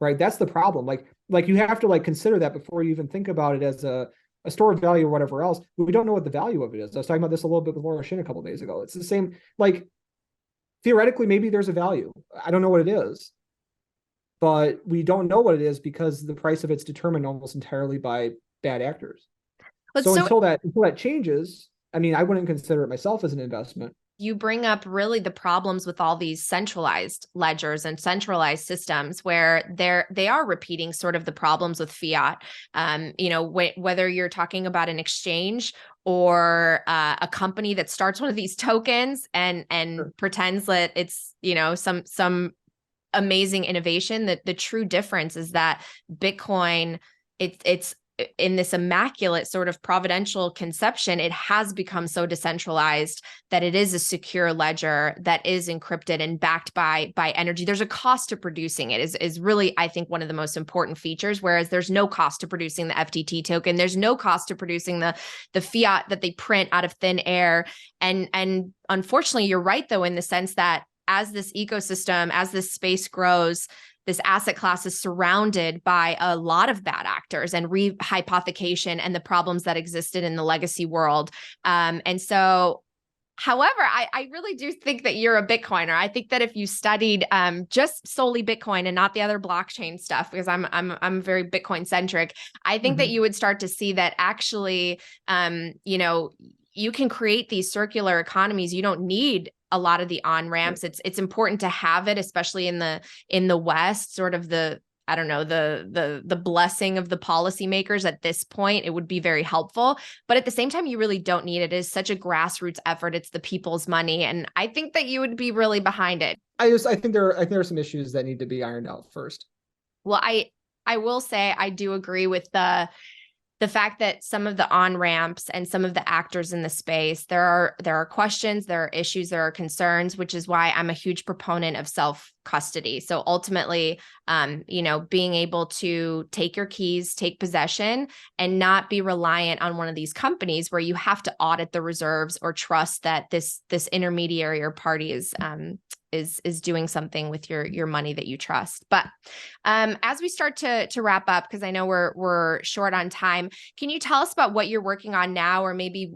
right? That's the problem. Like you have to consider that before you even think about it as a store of value or whatever else. We don't know what the value of it is. I was talking about this a little bit with Laura Shin a couple of days ago. It's the same, theoretically, maybe there's a value. I don't know what it is, but we don't know what it is because the price of it's determined almost entirely by bad actors. So until that changes, I mean, I wouldn't consider it myself as an investment. You bring up really the problems with all these centralized ledgers and centralized systems where they are repeating sort of the problems with fiat. Whether you're talking about an exchange or a company that starts one of these tokens and sure, pretends that it's, some amazing innovation, that the true difference is that Bitcoin, it's in this immaculate sort of providential conception, it has become so decentralized that it is a secure ledger that is encrypted and backed by energy. There's a cost to producing it is really, I think, one of the most important features, whereas there's no cost to producing the FTT token. There's no cost to producing the fiat that they print out of thin air. And unfortunately, you're right, though, in the sense that as this ecosystem, as this space grows, this asset class is surrounded by a lot of bad actors and rehypothecation and the problems that existed in the legacy world. And so, however, I really do think that you're a Bitcoiner. I think that if you studied just solely Bitcoin and not the other blockchain stuff, because I'm very Bitcoin centric, I think that you would start to see that actually, you can create these circular economies. You don't need a lot of the on-ramps. It's important to have it, especially in the West, sort of the I don't know, the blessing of the policymakers at this point, it would be very helpful. But at the same time, you really don't need it. It is such a grassroots effort. It's the people's money. And I think that you would be really behind it. I think there are some issues that need to be ironed out first. Well, I will say I do agree with the fact that some of the on-ramps and some of the actors in the space, there are questions, there are issues, there are concerns, which is why I'm a huge proponent of self-custody. So ultimately, being able to take your keys, take possession, and not be reliant on one of these companies where you have to audit the reserves or trust that this intermediary or party is doing something with your money that you trust. But as we start to wrap up, because I know we're short on time, can you tell us about what you're working on now, or maybe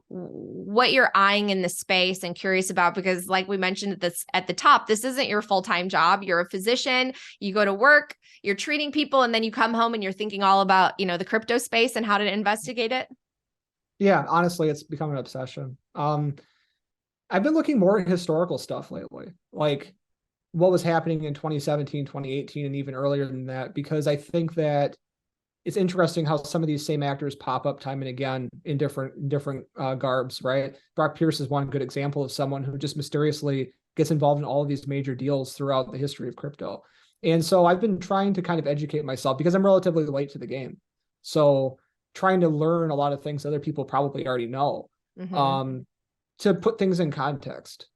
what you're eyeing in the space and curious about? Because like we mentioned at the top, this isn't your full-time job. You're a physician. You go to work, you're treating people, and then you come home and you're thinking all about the crypto space and how to investigate it. Yeah, honestly, it's become an obsession. I've been looking more at historical stuff lately, like what was happening in 2017, 2018, and even earlier than that, because I think that it's interesting how some of these same actors pop up time and again in different garbs, right? Brock Pierce is one good example of someone who just mysteriously gets involved in all of these major deals throughout the history of crypto. And so I've been trying to kind of educate myself because I'm relatively late to the game. So trying to learn a lot of things other people probably already know. Mm-hmm. To put things in context,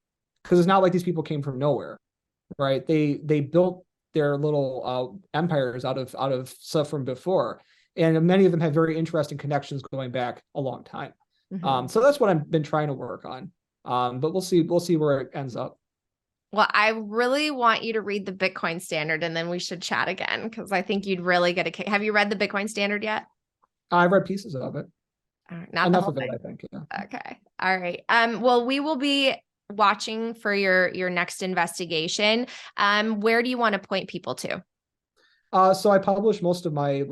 because it's not like these people came from nowhere, right? They built their little empires out of stuff from before, and many of them have very interesting connections going back a long time. Mm-hmm. So that's what I've been trying to work on. But we'll see where it ends up. Well, I really want you to read the Bitcoin Standard, and then we should chat again, because I think you'd really get a kick. Have you read the Bitcoin Standard yet? I've read pieces of it. Not enough of it, I think. Yeah. Okay. All right. Well, we will be watching for your next investigation. Where do you want to point people to? So I publish most of my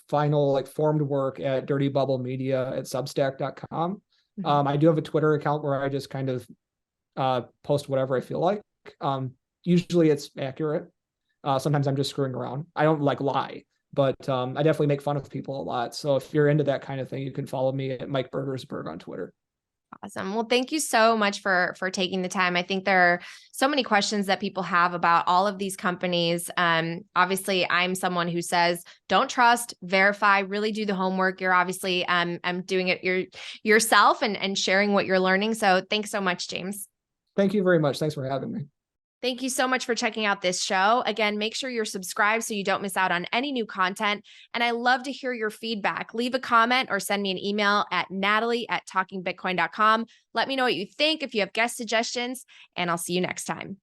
final formed work at Dirty Bubble Media at Substack.com. Mm-hmm. I do have a Twitter account where I just kind of post whatever I feel like. Usually it's accurate. Sometimes I'm just screwing around. I don't lie. But I definitely make fun of people a lot. So if you're into that kind of thing, you can follow me at Mike Bergersberg on Twitter. Awesome. Well, thank you so much for taking the time. I think there are so many questions that people have about all of these companies. Obviously, I'm someone who says, don't trust, verify, really do the homework. You're obviously doing it yourself and sharing what you're learning. So thanks so much, James. Thank you very much. Thanks for having me. Thank you so much for checking out this show. Again, make sure you're subscribed so you don't miss out on any new content. And I love to hear your feedback. Leave a comment or send me an email at natalie@talkingbitcoin.com. Let me know what you think, if you have guest suggestions, and I'll see you next time.